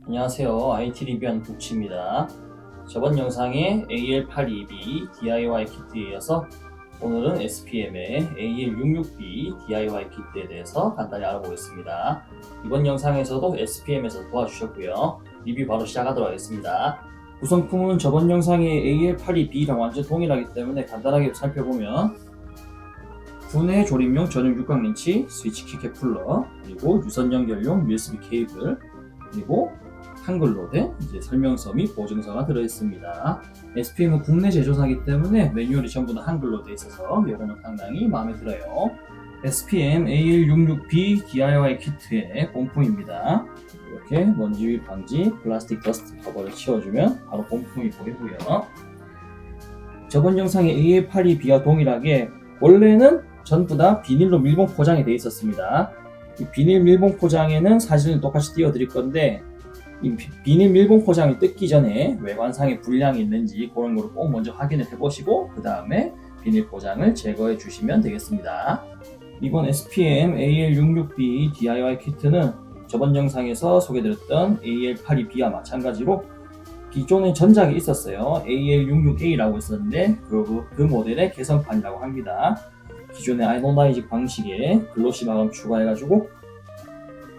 안녕하세요. IT 리뷰하는 북치입니다. 저번 영상에 AL82B DIY 키트에 이어서 오늘은 SPM의 AL66B DIY 키트에 대해서 간단히 알아보겠습니다. 이번 영상에서도 SPM에서 도와주셨고요. 리뷰 바로 시작하도록 하겠습니다. 구성품은 저번 영상의 AL82B랑 완전 동일하기 때문에 간단하게 살펴보면 구내 조립용 전용 육각 렌치, 스위치 키캡 쿨러, 그리고 유선 연결용 USB 케이블, 그리고 한글로 된 설명서 및 보증서가 들어있습니다. SPM은 국내 제조사이기 때문에 매뉴얼이 전부 다 한글로 되어 있어서 이거는 상당히 마음에 들어요. SPM AL66B DIY 키트의 본품입니다. 이렇게 먼지 방지 플라스틱 더스트 커버를 씌워주면 바로 본품이 보이고요. 저번 영상의 AL82B와 동일하게 원래는 전부 다 비닐로 밀봉 포장이 되어 있었습니다. 이 비닐 밀봉 포장에는 사진을 똑같이 띄워드릴 건데 이 비닐 밀봉 포장이 뜯기 전에 외관상에 불량이 있는지 그런 거를 꼭 먼저 확인을 해보시고 그 다음에 비닐 포장을 제거해 주시면 되겠습니다. 이번 SPM AL66B DIY 키트는 저번 영상에서 소개드렸던 AL82B와 마찬가지로 기존에 전작이 있었어요. AL66A라고 있었는데 그 모델의 개선판이라고 합니다. 기존의 아이노나이징 방식에 글로시 마감 추가해가지고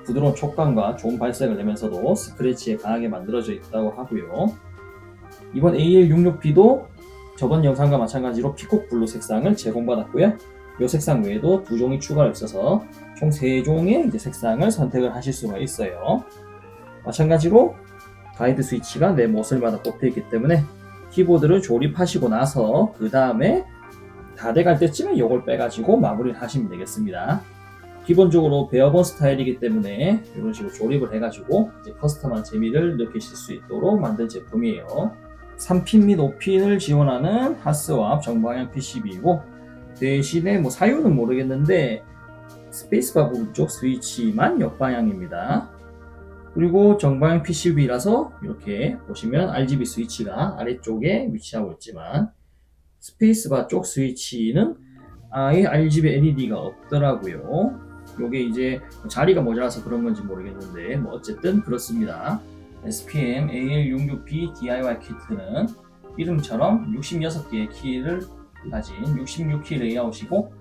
부드러운 촉감과 좋은 발색을 내면서도 스크래치에 강하게 만들어져 있다고 하고요. 이번 AL66B도 저번 영상과 마찬가지로 피콕 블루 색상을 제공받았고요. 이 색상 외에도 두 종이 추가로 있어서 총 3종의 색상을 선택을 하실 수가 있어요. 마찬가지로 가이드 스위치가 내 모서리마다 꼽혀있기 때문에 키보드를 조립하시고 나서 그 다음에 다 돼갈 때쯤에 이걸 빼가지고 마무리를 하시면 되겠습니다. 기본적으로 베어본 스타일이기 때문에 이런 식으로 조립을 해가지고 커스텀한 재미를 느끼실 수 있도록 만든 제품이에요. 3핀 및 5핀을 지원하는 하스왑 정방향 PCB이고 대신에 사유는 모르겠는데 스페이스바 부분 쪽 스위치만 역방향입니다. 그리고 정방향 PCB라서 이렇게 보시면 RGB 스위치가 아래쪽에 위치하고 있지만 스페이스바 쪽 스위치는 아예 RGB LED가 없더라고요. 요게 자리가 모자라서 그런 건지 모르겠는데 어쨌든 그렇습니다. SPM AL66B DIY 키트는 이름처럼 66개의 키를 가진 66키 레이아웃이고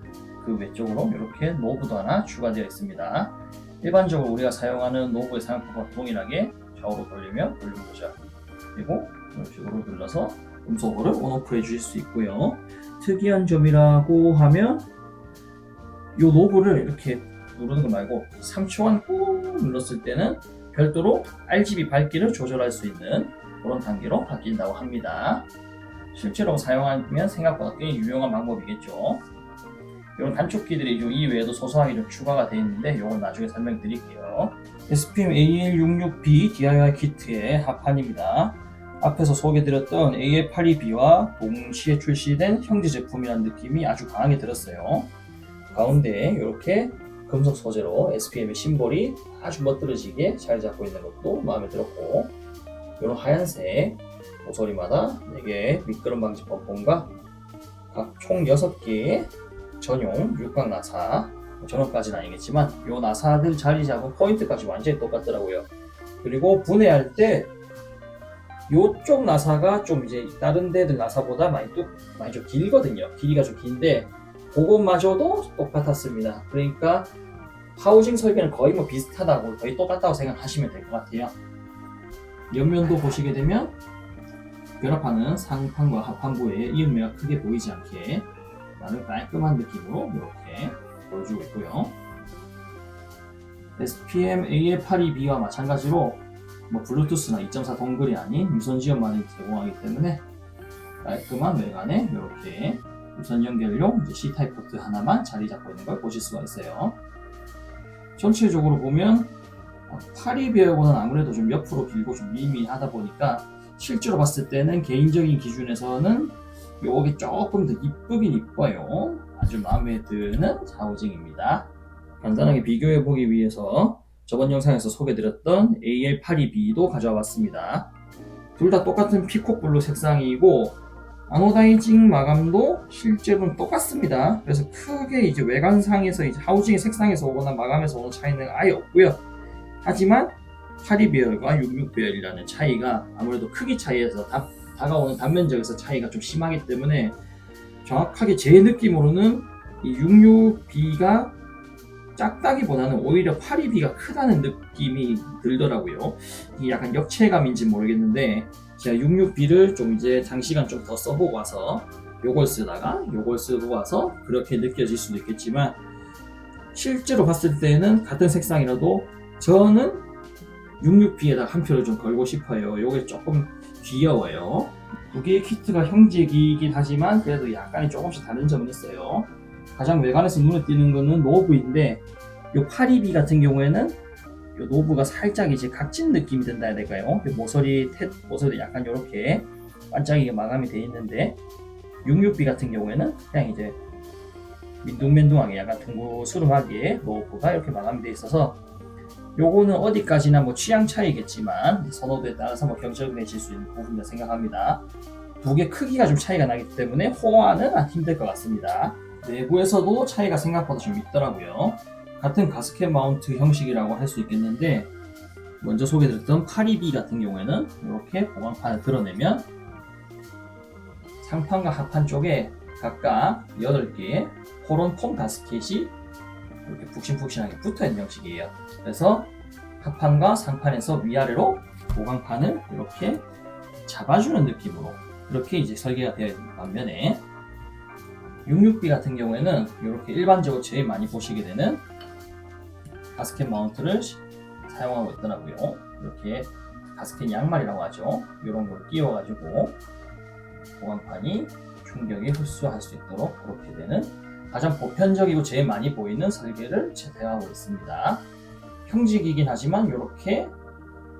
그 외쪽으로 이렇게 노브도 하나 추가되어 있습니다. 일반적으로 우리가 사용하는 노브의 사용법과 동일하게 좌우로 돌리면 돌려보자. 그리고 이런 식으로 눌러서 음소거를 온오프 해주실 수 있고요. 특이한 점이라고 하면 이 노브를 이렇게 누르는 거 말고 3초간 꾹 눌렀을 때는 별도로 RGB 밝기를 조절할 수 있는 그런 단계로 바뀐다고 합니다. 실제로 사용하면 생각보다 꽤 유용한 방법이겠죠. 이런 단축키들이 이 외에도 소소하게 좀 추가가 되어 있는데 이건 나중에 설명드릴게요. SPM AL66B DIY 키트의 합판입니다. 앞에서 소개드렸던 AL82B와 동시에 출시된 형제 제품이라는 느낌이 아주 강하게 들었어요. 가운데에 이렇게 금속 소재로 SPM의 심볼이 아주 멋들어지게 자리 잡고 있는 것도 마음에 들었고 이런 하얀색 모서리마다 4개의 미끄럼 방지 범퍼과 각 총 6개의 전용 육각 나사, 전원까지는 아니겠지만 이 나사들 자리 잡은 포인트까지 완전히 똑같더라고요. 그리고 분해할 때 이쪽 나사가 좀 다른 데들 나사보다 많이 좀 길거든요. 길이가 좀 긴데 그것마저도 똑같았습니다. 그러니까 하우징 설계는 거의 비슷하다고 거의 똑같다고 생각하시면 될 것 같아요. 옆면도 보시게 되면 결합하는 상판과 하판부에 이음매가 크게 보이지 않게 나름 깔끔한 느낌으로 이렇게 보여주고 있고요. SPM AL82B와 마찬가지로 블루투스나 2.4 동글이 아닌 유선 지원만을 제공하기 때문에 깔끔한 외관에 이렇게 유선 연결용 C타입 포트 하나만 자리 잡고 있는 걸 보실 수가 있어요. 전체적으로 보면 82B하고는 아무래도 좀 옆으로 길고 좀 미미하다 보니까 실제로 봤을 때는 개인적인 기준에서는 요게 조금 더 이쁘긴 이뻐요. 아주 마음에 드는 하우징입니다. 간단하게 비교해보기 위해서 저번 영상에서 소개드렸던 AL82B도 가져와 봤습니다. 둘 다 똑같은 피콕 블루 색상이고 아노다이징 마감도 실제로는 똑같습니다. 그래서 크게 외관상에서 하우징의 색상에서 오거나 마감에서 오는 차이는 아예 없고요. 하지만 82배열과 66배열이라는 차이가 아무래도 크기 차이에서 다가오는 단면적에서 차이가 좀 심하기 때문에 정확하게 제 느낌으로는 이 66B가 작다기보다는 오히려 82B가 크다는 느낌이 들더라고요. 이게 약간 역체감인지 모르겠는데 제가 66B를 좀 이제 장시간 좀 더 써보고 와서 요걸 쓰다가 요걸 쓰고 와서 그렇게 느껴질 수도 있겠지만 실제로 봤을 때는 같은 색상이라도 저는 66B에다 한 표를 좀 걸고 싶어요. 요게 조금 귀여워요. 두 개의 키트가 형제이긴 하지만 그래도 약간의 조금씩 다른 점은 있어요. 가장 외관에서 눈에 띄는 거는 노브인데 요 82B 같은 경우에는 요 노브가 살짝 이제 각진 느낌이 든다 해야 될까요? 모서리 약간 이렇게 반짝이게 마감이 되어 있는데 66B 같은 경우에는 그냥 이제 민둥맨둥하게 약간 둥그스름하게 노브가 이렇게 마감이 되어 있어서 요거는 어디까지나 뭐 취향 차이겠지만 선호도에 따라서 뭐 경청되실 수 있는 부분이라 생각합니다. 두 개 크기가 좀 차이가 나기 때문에 호환은 힘들 것 같습니다. 내부에서도 차이가 생각보다 좀 있더라고요. 같은 가스켓 마운트 형식이라고 할 수 있겠는데 먼저 소개드렸던 82B 같은 경우에는 이렇게 보강판을 드러내면 상판과 하판 쪽에 각각 8개 포론 폼 가스켓이 이렇게 푹신푹신하게 붙어있는 형식이에요. 그래서 하판과 상판에서 위아래로 보강판을 이렇게 잡아주는 느낌으로 이렇게 이제 설계가 되어 있는 반면에 66B 같은 경우에는 이렇게 일반적으로 제일 많이 보시게 되는 가스켓 마운트를 사용하고 있더라고요. 이렇게 가스켓 양말이라고 하죠. 이런 걸 끼워가지고 보강판이 충격에 흡수할 수 있도록 그렇게 되는 가장 보편적이고 제일 많이 보이는 설계를 채택하고 있습니다. 형식이긴 하지만 이렇게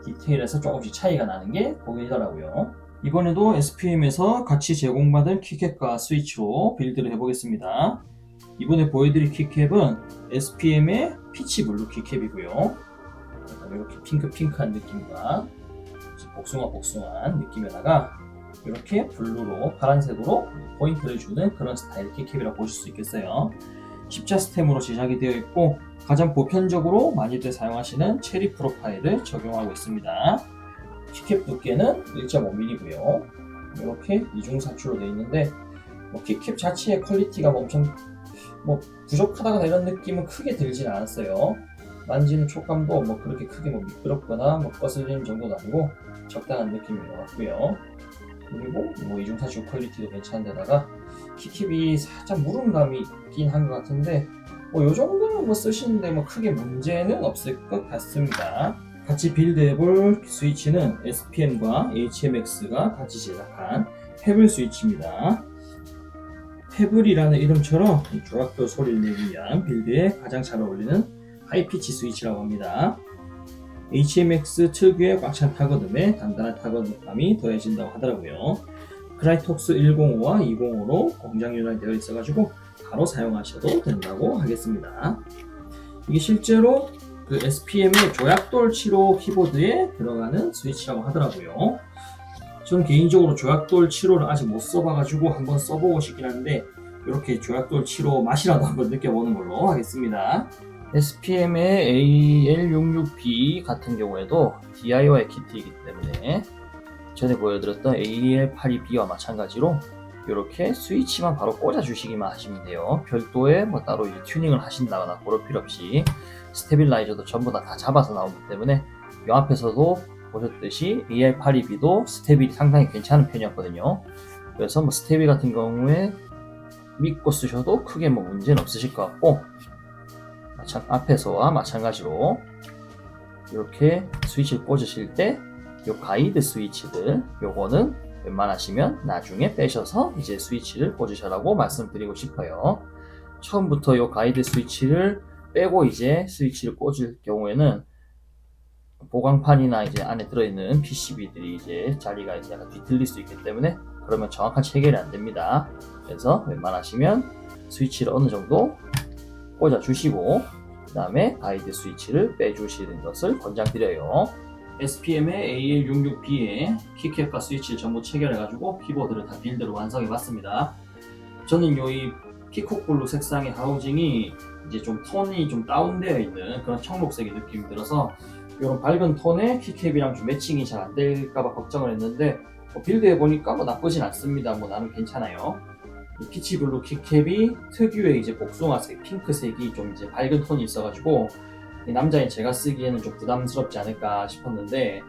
디테일에서 조금씩 차이가 나는 게 보이더라고요. 이번에도 SPM에서 같이 제공받은 키캡과 스위치로 빌드를 해보겠습니다. 이번에 보여드릴 키캡은 SPM의 피치블루 키캡이고요. 이렇게 핑크한 느낌과 복숭아한 느낌에다가 이렇게 블루로 파란색으로 포인트를 주는 그런 스타일 키캡이라고 보실 수 있겠어요. 십자 스템으로 제작이 되어 있고 가장 보편적으로 많이들 사용하시는 체리 프로파일을 적용하고 있습니다. 키캡 두께는 1.5mm고요. 이렇게 이중사출로 되어 있는데 키캡 자체의 퀄리티가 엄청 부족하다거나 이런 느낌은 크게 들진 않았어요. 만지는 촉감도 그렇게 크게 미끄럽거나 거슬리는 정도도 아니고 적당한 느낌인 것 같고요. 그리고 이중사출 퀄리티도 괜찮은데다가 키캡이 살짝 무름감이 있긴 한 것 같은데 요 정도는 쓰시는데 크게 문제는 없을 것 같습니다. 같이 빌드해볼 스위치는 SPM과 HMX가 같이 제작한 페블 스위치입니다. 페블이라는 이름처럼 조각도 소리를 내기 위한 빌드에 가장 잘 어울리는 하이피치 스위치라고 합니다. HMX 특유의 꽉 찬 타거듬에 단단한 타거감이 더해진다고 하더라고요. 크라이톡스 105와 205로 공장 윤활되어 있어가지고 바로 사용하셔도 된다고 하겠습니다. 이게 실제로 그 SPM의 조약돌 7호 키보드에 들어가는 스위치라고 하더라고요. 저는 개인적으로 조약돌 7호를 아직 못 써봐가지고 한번 써보고 싶긴 한데 이렇게 조약돌 7호 맛이라도 한번 느껴보는 걸로 하겠습니다. SPM의 AL66B 같은 경우에도 DIY 키트이기 때문에 전에 보여드렸던 AL82B와 마찬가지로 이렇게 스위치만 바로 꽂아 주시기만 하시면 돼요. 별도의 따로 튜닝을 하신다거나 그럴 필요 없이 스테빌라이저도 전부 다 잡아서 나오기 때문에 이 앞에서도 보셨듯이 AL82B도 스테빌이 상당히 괜찮은 편이었거든요. 그래서 스테빌 같은 경우에 믿고 쓰셔도 크게 문제는 없으실 것 같고 앞에서와 마찬가지로 이렇게 스위치를 꽂으실 때 이 가이드 스위치들 요거는 웬만하시면 나중에 빼셔서 이제 스위치를 꽂으셔라고 말씀드리고 싶어요. 처음부터 이 가이드 스위치를 빼고 이제 스위치를 꽂을 경우에는 보강판이나 이제 안에 들어있는 PCB들이 이제 자리가 이제 약간 뒤틀릴 수 있기 때문에 그러면 정확한 체결이 안 됩니다. 그래서 웬만하시면 스위치를 어느 정도 꽂아 주시고 그 다음에 가이드 스위치를 빼주시는 것을 권장드려요. SPM의 AL66B에 키캡과 스위치를 전부 체결해가지고 키보드를 다 빌드로 완성해봤습니다. 저는 이 피콕 블루 색상의 하우징이 이제 좀 톤이 좀 다운되어 있는 그런 청록색의 느낌이 들어서 이런 밝은 톤에 키캡이랑 좀 매칭이 잘 안 될까봐 걱정을 했는데 빌드해 보니까 뭐 나쁘진 않습니다. 뭐 나름 괜찮아요. 이 피치블루 키캡이 특유의 이제 복숭아색, 핑크색이 좀 이제 밝은 톤이 있어가지고 이 남자인 제가 쓰기에는 좀 부담스럽지 않을까 싶었는데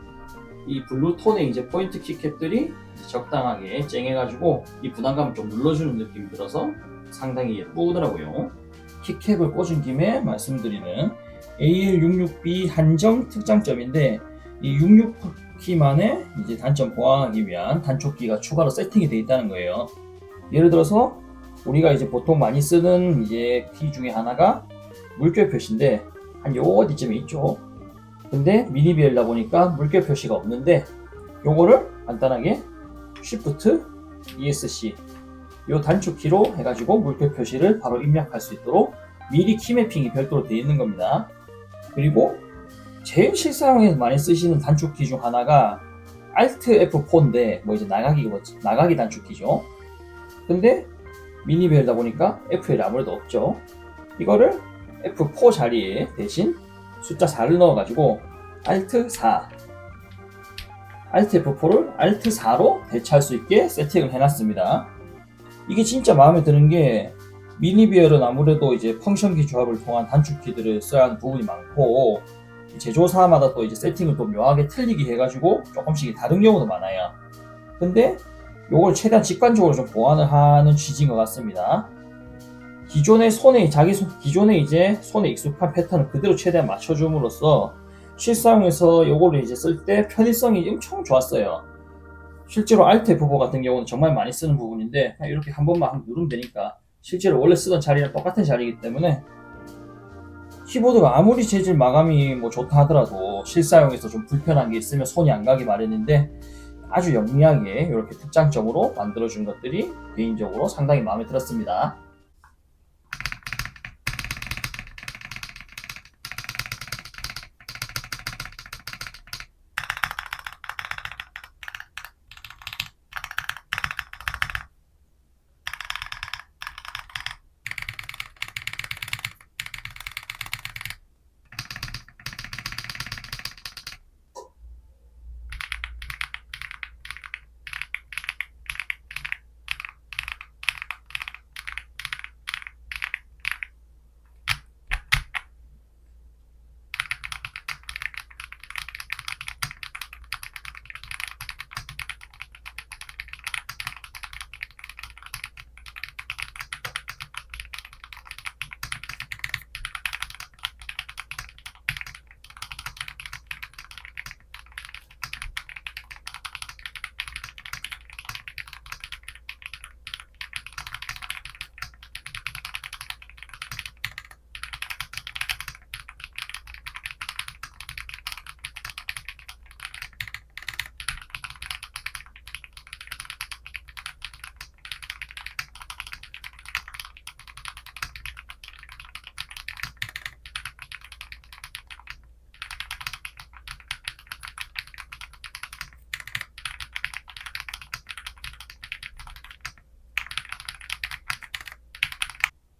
이 블루 톤의 이제 포인트 키캡들이 적당하게 쨍해가지고 이 부담감을 좀 눌러주는 느낌이 들어서 상당히 예쁘더라고요. 키캡을 꽂은 김에 말씀드리는 AL66B 한정 특장점인데 이 66키만의 이제 단점 보완하기 위한 단축키가 추가로 세팅이 되어 있다는 거예요. 예를 들어서 우리가 이제 보통 많이 쓰는 이제 키 중에 하나가 물결 표시인데 한 요 어디쯤에 있죠. 근데 미니 비엘다 보니까 물결 표시가 없는데 요거를 간단하게 Shift ESC 요 단축키로 해가지고 물결 표시를 바로 입력할 수 있도록 미리 키 매핑이 별도로 되어 있는 겁니다. 그리고 제일 실사용에서 많이 쓰시는 단축키 중 하나가 Alt F4인데 뭐 이제 나가기 단축키죠. 근데 미니 비엘다 보니까 F1이 아무래도 없죠. 이거를 F4 자리에 대신 숫자 4를 넣어가지고 Alt 4 Alt F4를 Alt 4로 대체할 수 있게 세팅을 해놨습니다. 이게 진짜 마음에 드는 게 미니 비엘은 아무래도 이제 펑션키 조합을 통한 단축키들을 써야 하는 부분이 많고 제조사마다 또 이제 세팅을 또 묘하게 틀리게 해가지고 조금씩 다른 경우도 많아요. 근데 요걸 최대한 직관적으로 좀 보완을 하는 취지인 것 같습니다. 기존의 이제 손에 익숙한 패턴을 그대로 최대한 맞춰줌으로써 실사용에서 요거를 이제 쓸 때 편의성이 엄청 좋았어요. 실제로 Alt F4 같은 경우는 정말 많이 쓰는 부분인데 그냥 이렇게 한 번만 누르면 되니까 실제로 원래 쓰던 자리랑 똑같은 자리이기 때문에 키보드가 아무리 재질 마감이 뭐 좋다 하더라도 실사용에서 좀 불편한 게 있으면 손이 안 가기 마련인데 아주 영리하게 이렇게 특장점으로 만들어준 것들이 개인적으로 상당히 마음에 들었습니다.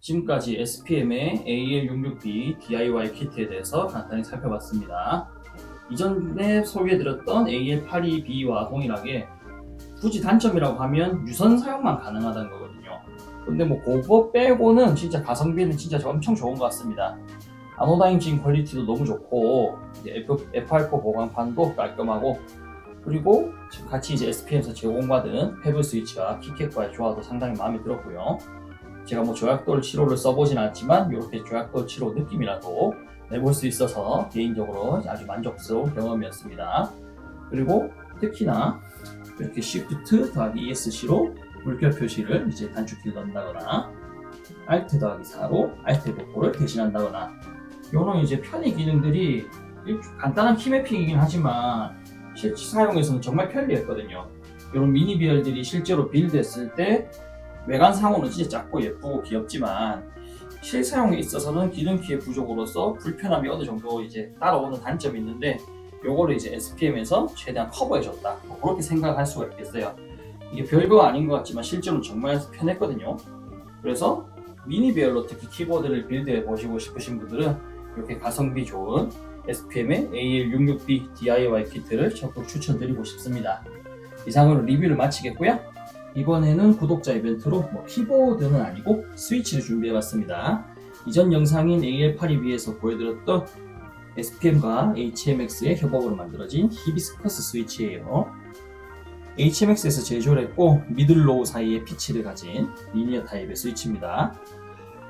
지금까지 SPM의 AL66B DIY 키트에 대해서 간단히 살펴봤습니다. 이전에 소개해드렸던 AL82B와 동일하게 굳이 단점이라고 하면 유선 사용만 가능하다는 거거든요. 근데 뭐 그거 빼고는 진짜 가성비는 진짜 엄청 좋은 것 같습니다. 아노다인 진 퀄리티도 너무 좋고 FR4 보강판도 깔끔하고 그리고 같이 이제 SPM에서 제공받은 패블 스위치와 키캡과의 조화도 상당히 마음에 들었고요. 제가 뭐 조약돌 7호를 써보진 않았지만 이렇게 조약돌 7호 느낌이라도 내볼 수 있어서 개인적으로 아주 만족스러운 경험이었습니다. 그리고 특히나 이렇게 Shift 더하기 ESC로 물결 표시를 이제 단축키를 넣는다거나 Alt 더하기 4로 Alt F4를 대신한다거나 이런 이제 편의 기능들이 간단한 키 매핑이긴 하지만 실제 사용에서는 정말 편리했거든요. 이런 미니 비엘들이 실제로 빌드했을 때 외관상으로는 진짜 작고 예쁘고 귀엽지만 실사용에 있어서는 기능키의 부족으로서 불편함이 어느 정도 이제 따라오는 단점이 있는데 요거를 이제 SPM에서 최대한 커버해줬다 뭐 그렇게 생각할 수가 있겠어요. 이게 별거 아닌 것 같지만 실제로는 정말 편했거든요. 그래서 미니 비엘로 특히 키보드를 빌드해 보시고 싶으신 분들은 이렇게 가성비 좋은 SPM의 AL66B DIY 키트를 적극 추천드리고 싶습니다. 이상으로 리뷰를 마치겠고요. 이번에는 구독자 이벤트로 키보드는 아니고 스위치를 준비해봤습니다. 이전 영상인 AL82B에서 보여드렸던 SPM과 HMX의 협업으로 만들어진 히비스커스 스위치예요. HMX에서 제조를 했고 미들로우 사이의 피치를 가진 리니어 타입의 스위치입니다.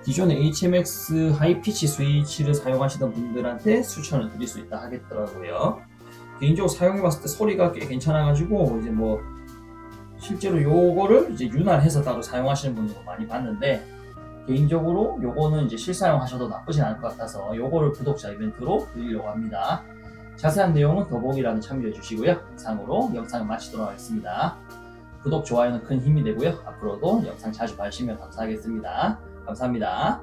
기존의 HMX 하이피치 스위치를 사용하시던 분들한테 추천을 드릴 수 있다 하겠더라고요. 개인적으로 사용해봤을 때 소리가 꽤 괜찮아가지고 이제 실제로 요거를 이제 윤활해서 따로 사용하시는 분들도 많이 봤는데, 개인적으로 요거는 이제 실사용하셔도 나쁘진 않을 것 같아서 요거를 구독자 이벤트로 드리려고 합니다. 자세한 내용은 더보기란에 참조해 주시고요. 이상으로 영상을 마치도록 하겠습니다. 구독, 좋아요는 큰 힘이 되고요. 앞으로도 영상 자주 봐주시면 감사하겠습니다. 감사합니다.